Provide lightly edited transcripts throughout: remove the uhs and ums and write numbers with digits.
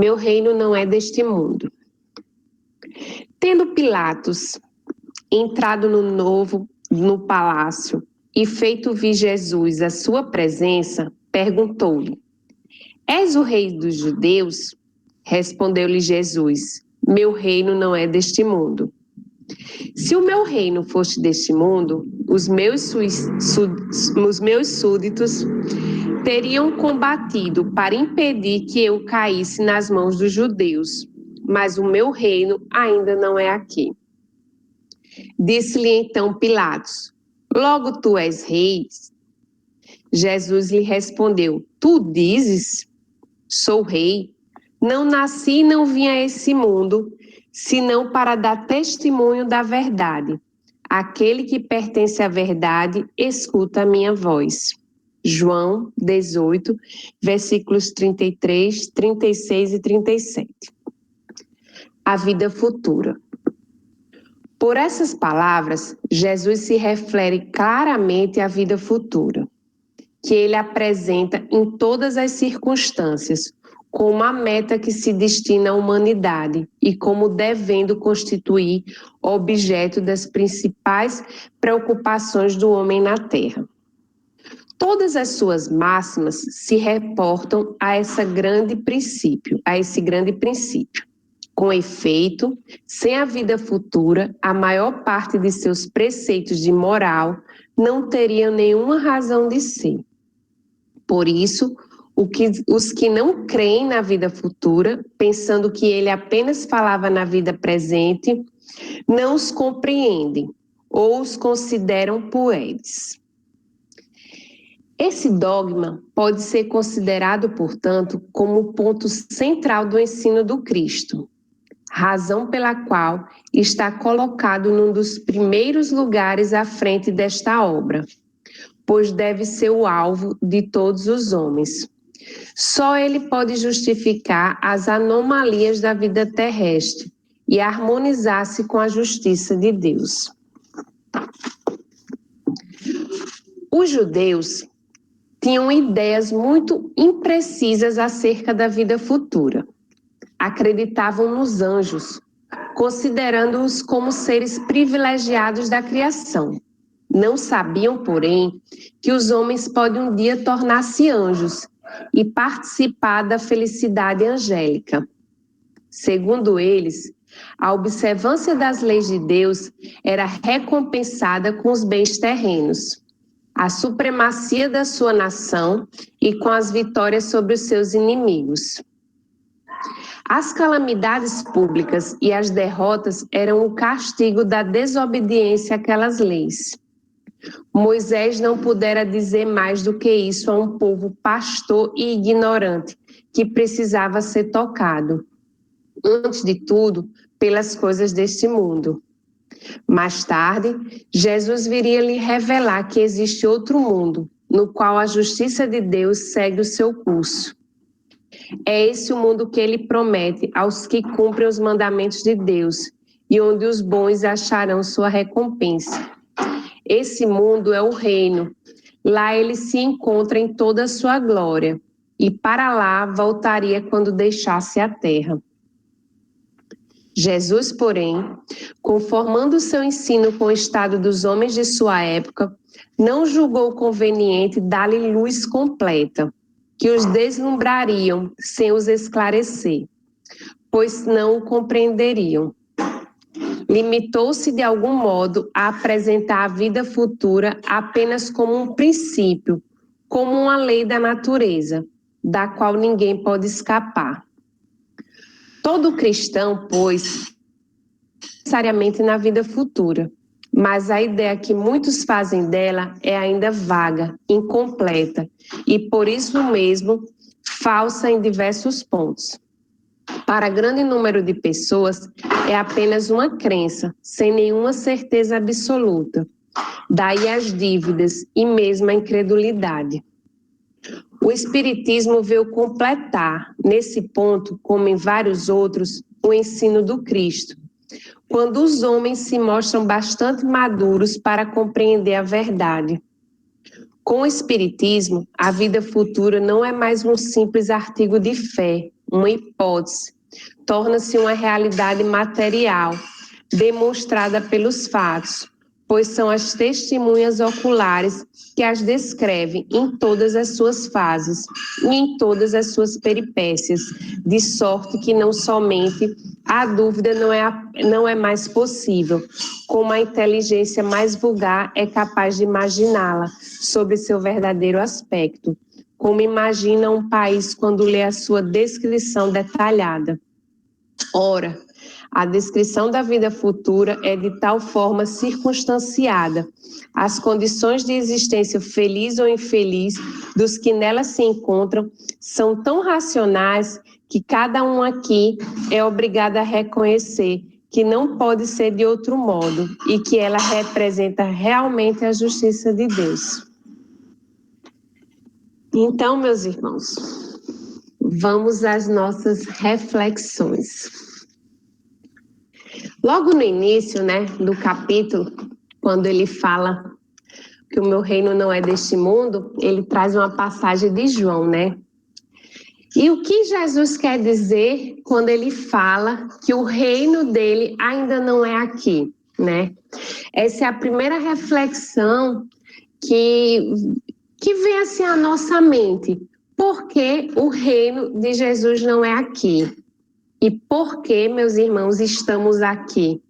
meu reino não é deste mundo. Tendo Pilatos entrado no palácio e feito vir Jesus à sua presença, perguntou-lhe: És o rei dos judeus? Respondeu-lhe Jesus: Meu reino não é deste mundo. Se o meu reino fosse deste mundo, os meus súditos teriam combatido para impedir que eu caísse nas mãos dos judeus, mas o meu reino ainda não é aqui. Disse-lhe então Pilatos: Logo tu és rei? Jesus lhe respondeu: Tu dizes, sou rei. Não nasci e não vim a esse mundo, senão para dar testemunho da verdade. Aquele que pertence à verdade, escuta a minha voz. João 18, versículos 33, 36 e 37. A vida futura. Por essas palavras, Jesus se refere claramente à vida futura, que ele apresenta em todas as circunstâncias, como a meta que se destina à humanidade e como devendo constituir objeto das principais preocupações do homem na Terra. Todas as suas máximas se reportam a esse grande princípio. Com efeito, sem a vida futura, a maior parte de seus preceitos de moral não teriam nenhuma razão de ser. Por isso, os que não creem na vida futura, pensando que ele apenas falava na vida presente, não os compreendem ou os consideram pueris. Esse dogma pode ser considerado, portanto, como o ponto central do ensino do Cristo, razão pela qual está colocado num dos primeiros lugares à frente desta obra, pois deve ser o alvo de todos os homens. Só ele pode justificar as anomalias da vida terrestre e harmonizar-se com a justiça de Deus. Os judeus tinham ideias muito imprecisas acerca da vida futura. Acreditavam nos anjos, considerando-os como seres privilegiados da criação. Não sabiam, porém, que os homens podem um dia tornar-se anjos e participar da felicidade angélica. Segundo eles, a observância das leis de Deus era recompensada com os bens terrenos, a supremacia da sua nação e com as vitórias sobre os seus inimigos. As calamidades públicas e as derrotas eram o castigo da desobediência àquelas leis. Moisés não pudera dizer mais do que isso a um povo pastor e ignorante, que precisava ser tocado, antes de tudo, pelas coisas deste mundo. Mais tarde, Jesus viria lhe revelar que existe outro mundo, no qual a justiça de Deus segue o seu curso. É esse o mundo que ele promete aos que cumprem os mandamentos de Deus e onde os bons acharão sua recompensa. Esse mundo é o reino. Lá ele se encontra em toda a sua glória e para lá voltaria quando deixasse a terra. Jesus, porém, conformando seu ensino com o estado dos homens de sua época, não julgou conveniente dar-lhe luz completa, que os deslumbrariam sem os esclarecer, pois não o compreenderiam. Limitou-se de algum modo a apresentar a vida futura apenas como um princípio, como uma lei da natureza, da qual ninguém pode escapar. Todo cristão, pois, necessariamente na vida futura, mas a ideia que muitos fazem dela é ainda vaga, incompleta e, por isso mesmo, falsa em diversos pontos. Para grande número de pessoas, é apenas uma crença, sem nenhuma certeza absoluta. Daí as dívidas e mesmo a incredulidade. O Espiritismo veio completar, nesse ponto, como em vários outros, o ensino do Cristo, quando os homens se mostram bastante maduros para compreender a verdade. Com o Espiritismo, a vida futura não é mais um simples artigo de fé, uma hipótese, torna-se uma realidade material, demonstrada pelos fatos, pois são as testemunhas oculares que as descrevem em todas as suas fases e em todas as suas peripécias, de sorte que não somente a dúvida não é mais possível, como a inteligência mais vulgar é capaz de imaginá-la sobre seu verdadeiro aspecto, como imagina um país quando lê a sua descrição detalhada. Ora, a descrição da vida futura é de tal forma circunstanciada, as condições de existência feliz ou infeliz dos que nela se encontram são tão racionais que cada um aqui é obrigado a reconhecer que não pode ser de outro modo e que ela representa realmente a justiça de Deus. Então, meus irmãos, vamos às nossas reflexões. Logo no início, do capítulo, quando ele fala que o meu reino não é deste mundo, ele traz uma passagem de João, E o que Jesus quer dizer quando ele fala que o reino dele ainda não é aqui, Essa é a primeira reflexão que vem assim à nossa mente. Por que o reino de Jesus não é aqui? E por que, meus irmãos, estamos aqui?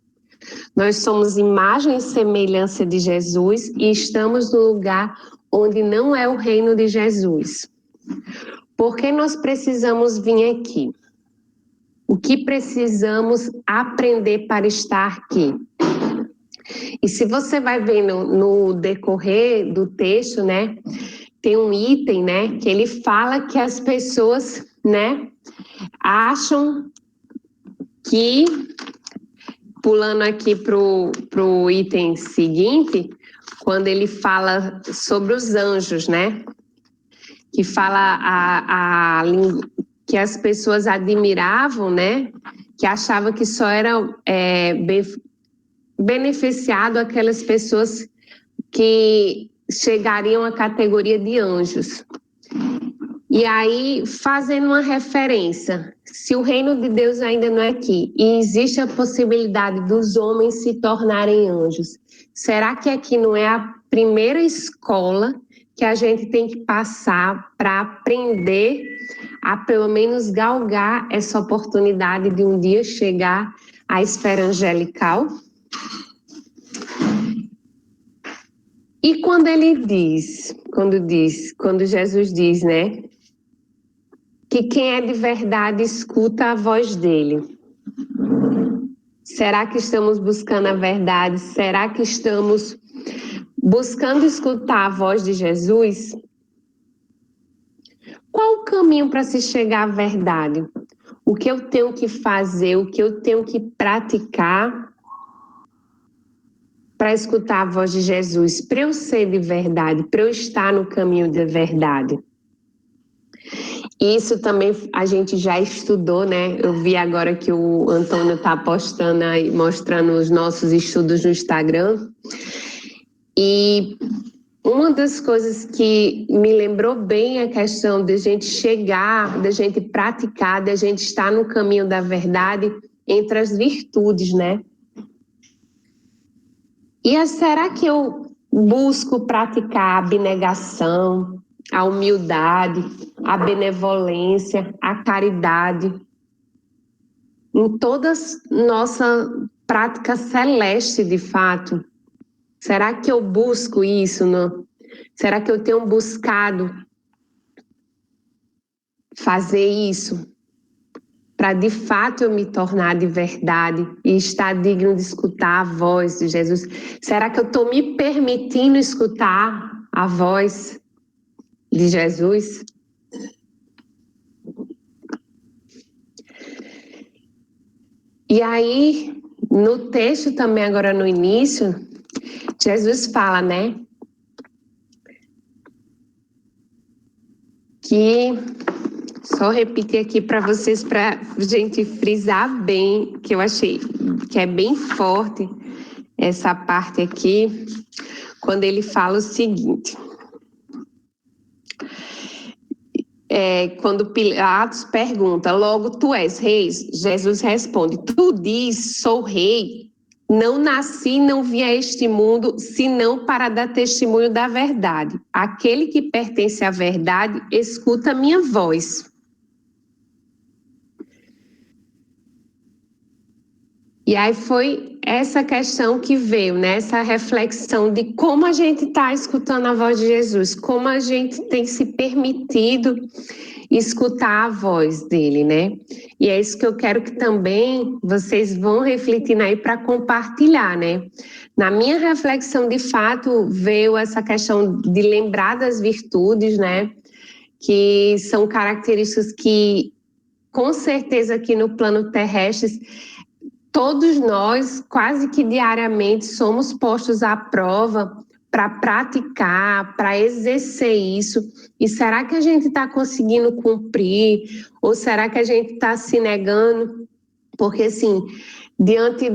Nós somos imagem e semelhança de Jesus e estamos no lugar onde não é o reino de Jesus. Por que nós precisamos vir aqui? O que precisamos aprender para estar aqui? E se você vai vendo no decorrer do texto, tem um item, que ele fala que as pessoas, acham que, pulando aqui para o item seguinte, quando ele fala sobre os anjos, que fala que as pessoas admiravam, que achavam que só era beneficiado aquelas pessoas que chegariam à categoria de anjos. E aí, fazendo uma referência, se o reino de Deus ainda não é aqui e existe a possibilidade dos homens se tornarem anjos, será que aqui não é a primeira escola que a gente tem que passar para aprender a pelo menos galgar essa oportunidade de um dia chegar à esfera angelical? E quando ele diz, quando Jesus diz, que quem é de verdade escuta a voz dele. Será que estamos buscando a verdade? Será que estamos buscando escutar a voz de Jesus? Qual o caminho para se chegar à verdade? O que eu tenho que fazer? O que eu tenho que praticar para escutar a voz de Jesus? Para eu ser de verdade, para eu estar no caminho da verdade. Isso também a gente já estudou, Eu vi agora que o Antônio está postando aí, mostrando os nossos estudos no Instagram. E uma das coisas que me lembrou bem a questão de a gente chegar, de a gente praticar, de a gente estar no caminho da verdade entre as virtudes, E será que eu busco praticar a abnegação, a humildade, a benevolência, a caridade, em toda nossa prática celeste, de fato? Será que eu busco isso? Será que eu tenho buscado fazer isso para, de fato, eu me tornar de verdade e estar digno de escutar a voz de Jesus? Será que eu estou me permitindo escutar a voz de Jesus? E aí, no texto também, agora no início, Jesus fala, que, só repetir aqui para vocês, para a gente frisar bem, que eu achei que é bem forte essa parte aqui, quando ele fala o seguinte: quando Pilatos pergunta, logo tu és rei? Jesus responde, tu diz, sou rei. Não nasci, não vim a este mundo, senão para dar testemunho da verdade. Aquele que pertence à verdade, escuta a minha voz. E aí foi essa questão que veio, né? Essa reflexão de como a gente está escutando a voz de Jesus, como a gente tem se permitido escutar a voz dele, né? E é isso que eu quero que também vocês vão refletindo aí para compartilhar, né? Na minha reflexão, de fato, veio essa questão de lembrar das virtudes, né? Que são características que, com certeza, aqui no plano terrestre, todos nós, quase que diariamente, somos postos à prova para praticar, para exercer isso. E será que a gente está conseguindo cumprir? Ou será que a gente está se negando? Porque, assim, diante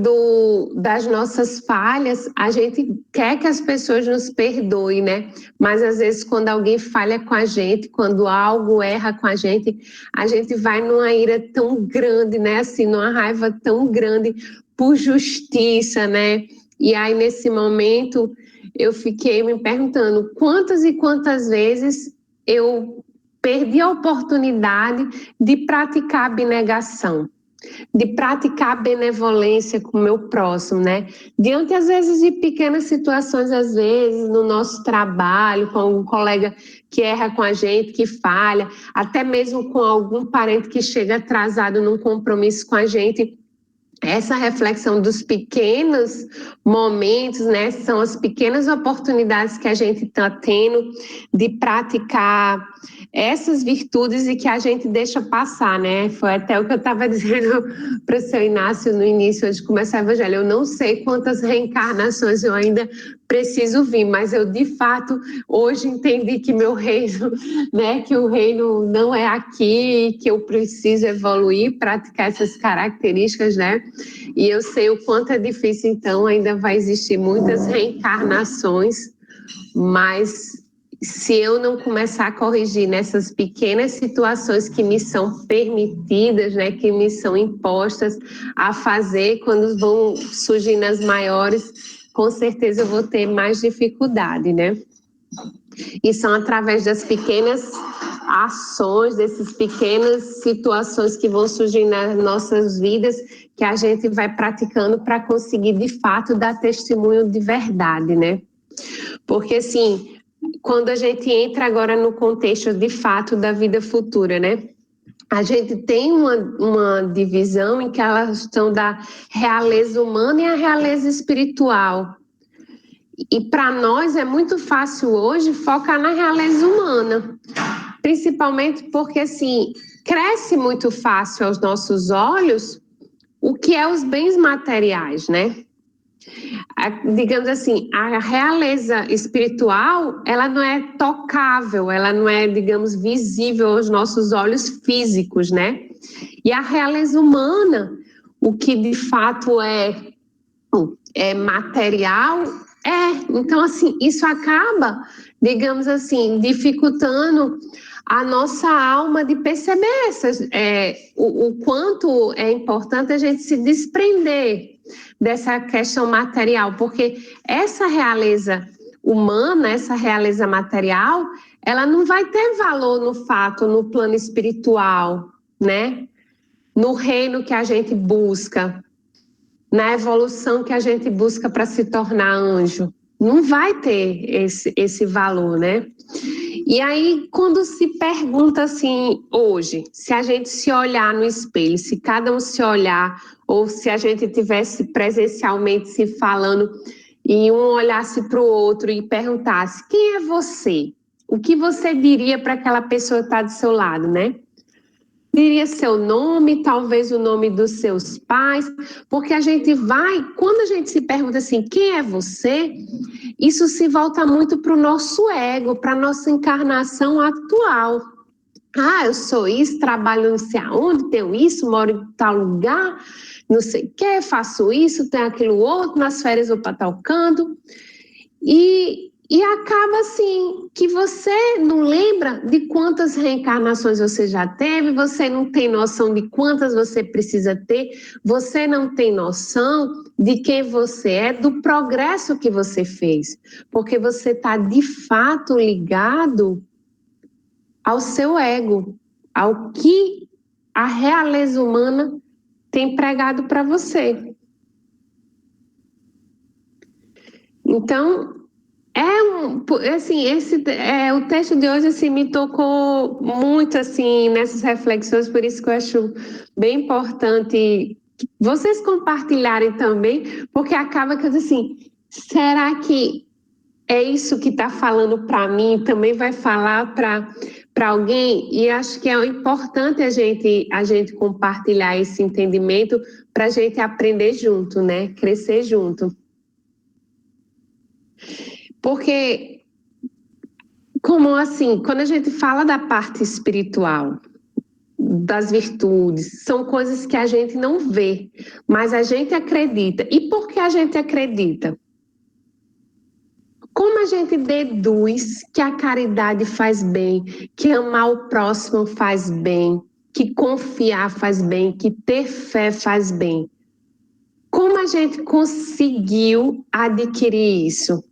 das nossas falhas, a gente quer que as pessoas nos perdoem, né? Mas, às vezes, quando alguém falha com a gente, quando algo erra com a gente vai numa ira tão grande, né? Assim, numa raiva tão grande por justiça, né? E aí, nesse momento, eu fiquei me perguntando quantas e quantas vezes eu perdi a oportunidade de praticar abnegação, de praticar a benevolência com o meu próximo, né? Diante, às vezes, de pequenas situações, às vezes, no nosso trabalho, com algum colega que erra com a gente, que falha, até mesmo com algum parente que chega atrasado num compromisso com a gente. Essa reflexão dos pequenos momentos, né, são as pequenas oportunidades que a gente está tendo de praticar essas virtudes e que a gente deixa passar, né? Foi até o que eu estava dizendo para o seu Inácio no início de começar o evangelho. Eu não sei quantas reencarnações eu ainda preciso vir, mas eu de fato hoje entendi que meu reino, né, que o reino não é aqui, que eu preciso evoluir, praticar essas características, né? E eu sei o quanto é difícil, então ainda vai existir muitas reencarnações, mas se eu não começar a corrigir nessas pequenas situações que me são permitidas, né, que me são impostas a fazer, quando vão surgir nas maiores, com certeza eu vou ter mais dificuldade, né? E são através das pequenas ações, dessas pequenas situações que vão surgir nas nossas vidas, que a gente vai praticando para conseguir, de fato, dar testemunho de verdade, né? Porque, assim, quando a gente entra agora no contexto, de fato, da vida futura, né? A gente tem uma divisão em que a questão da realeza humana e a realeza espiritual. E para nós é muito fácil hoje focar na realeza humana, principalmente porque, assim, cresce muito fácil aos nossos olhos o que é os bens materiais, né? Digamos assim, a realeza espiritual, ela não é tocável, ela não é, digamos, visível aos nossos olhos físicos, né? E a realeza humana, o que de fato é material, então, assim, isso acaba, digamos assim, dificultando a nossa alma de perceber o quanto é importante a gente se desprender dessa questão material, porque essa realeza humana, essa realeza material, ela não vai ter valor no fato, no plano espiritual, né? No reino que a gente busca, na evolução que a gente busca para se tornar anjo. Não vai ter esse valor, né? E aí, quando se pergunta assim, hoje, se a gente se olhar no espelho, se cada um se olhar, ou se a gente tivesse presencialmente se falando, e um olhasse para o outro e perguntasse, quem é você? O que você diria para aquela pessoa que está do seu lado, né? Diria seu nome, talvez o nome dos seus pais, porque a gente vai, quando a gente se pergunta assim, quem é você? Isso se volta muito para o nosso ego, para a nossa encarnação atual. Ah, eu sou isso, trabalho não sei aonde, tenho isso, moro em tal lugar, não sei o que, faço isso, tenho aquilo outro, nas férias vou para tal canto. E a acaba assim, que você não lembra de quantas reencarnações você já teve, você não tem noção de quantas você precisa ter, você não tem noção de quem você é, do progresso que você fez, porque você está de fato ligado ao seu ego, ao que a realeza humana tem pregado para você. Então, assim, o texto de hoje assim me tocou muito assim nessas reflexões, por isso que eu acho bem importante vocês compartilharem também, porque acaba que eu digo assim, será que é isso que está falando para mim, também vai falar para alguém? E acho que é importante a gente compartilhar esse entendimento para a gente aprender junto, né? Crescer junto. Porque, como assim, quando a gente fala da parte espiritual, das virtudes, são coisas que a gente não vê, mas a gente acredita. E por que a gente acredita? Como a gente deduz que a caridade faz bem, que amar o próximo faz bem, que confiar faz bem, que ter fé faz bem? Como a gente conseguiu adquirir isso?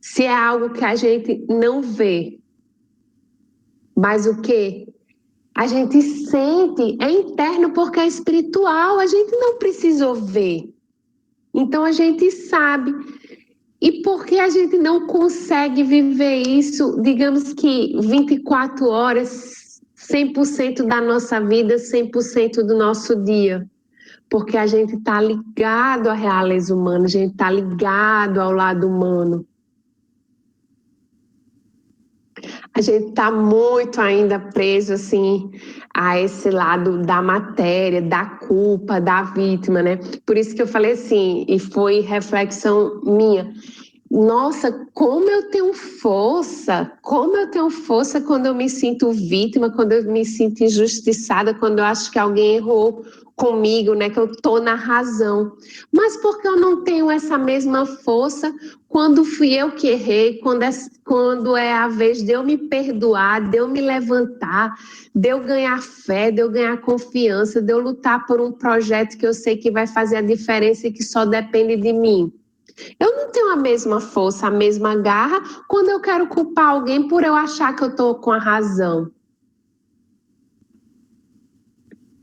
Se é algo que a gente não vê, mas o que a gente sente é interno porque é espiritual, a gente não precisou ver. Então a gente sabe. E por que a gente não consegue viver isso, digamos que 24 horas, 100% da nossa vida, 100% do nosso dia? Porque a gente está ligado à realeza humana, a gente está ligado ao lado humano. A gente está muito ainda preso assim a esse lado da matéria, da culpa, da vítima, né? Por isso que eu falei assim, e foi reflexão minha. Nossa, como eu tenho força quando eu me sinto vítima, quando eu me sinto injustiçada, quando eu acho que alguém errou comigo, né, que eu estou na razão. Mas por que eu não tenho essa mesma força quando fui eu que errei, quando é a vez de eu me perdoar, de eu me levantar, de eu ganhar fé, de eu ganhar confiança, de eu lutar por um projeto que eu sei que vai fazer a diferença e que só depende de mim? Eu não tenho a mesma força, a mesma garra quando eu quero culpar alguém por eu achar que eu estou com a razão.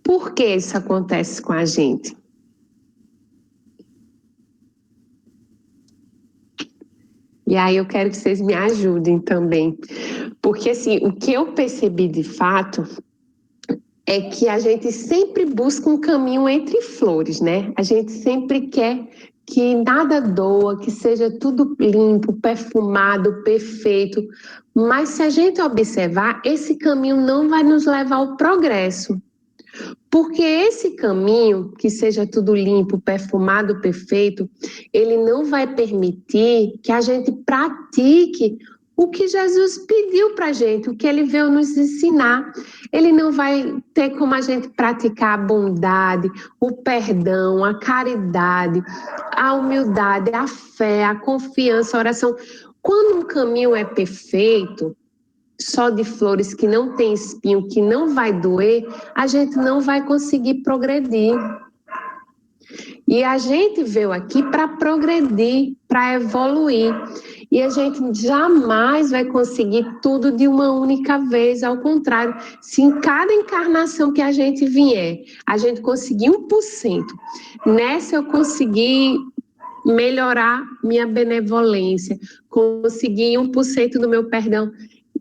Por que isso acontece com a gente? E aí eu quero que vocês me ajudem também. Porque assim, o que eu percebi de fato é que a gente sempre busca um caminho entre flores, né? A gente sempre quer que nada doa, que seja tudo limpo, perfumado, perfeito. Mas se a gente observar, esse caminho não vai nos levar ao progresso. Porque esse caminho, que seja tudo limpo, perfumado, perfeito, ele não vai permitir que a gente pratique o que Jesus pediu para a gente, o que ele veio nos ensinar. Ele não vai ter como a gente praticar a bondade, o perdão, a caridade, a humildade, a fé, a confiança, a oração. Quando um caminho é perfeito, só de flores, que não tem espinho, que não vai doer, a gente não vai conseguir progredir. E a gente veio aqui para progredir, para evoluir. E a gente jamais vai conseguir tudo de uma única vez. Ao contrário, se em cada encarnação que a gente vier, a gente conseguir 1%, nessa eu consegui melhorar minha benevolência, conseguir 1% do meu perdão.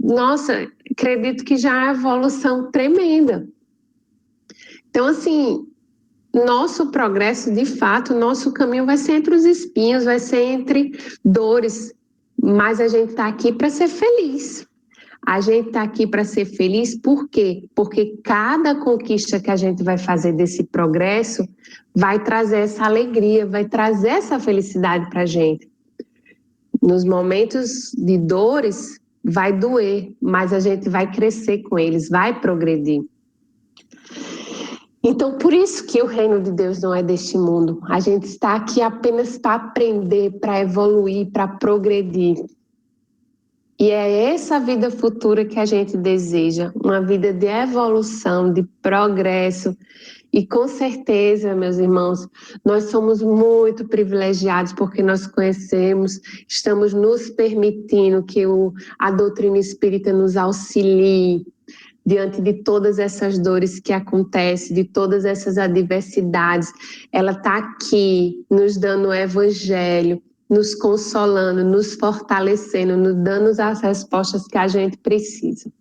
Nossa, acredito que já é uma evolução tremenda. Então, assim, nosso progresso, de fato, nosso caminho vai ser entre os espinhos, vai ser entre dores, mas a gente está aqui para ser feliz. A gente está aqui para ser feliz por quê? Porque cada conquista que a gente vai fazer desse progresso vai trazer essa alegria, vai trazer essa felicidade para a gente. Nos momentos de dores, vai doer, mas a gente vai crescer com eles, vai progredir. Então, por isso que o reino de Deus não é deste mundo. A gente está aqui apenas para aprender, para evoluir, para progredir. E é essa vida futura que a gente deseja, uma vida de evolução, de progresso. E com certeza, meus irmãos, nós somos muito privilegiados porque nós conhecemos, estamos nos permitindo que a doutrina espírita nos auxilie diante de todas essas dores que acontecem, de todas essas adversidades. Ela está aqui nos dando o evangelho, nos consolando, nos fortalecendo, nos dando as respostas que a gente precisa.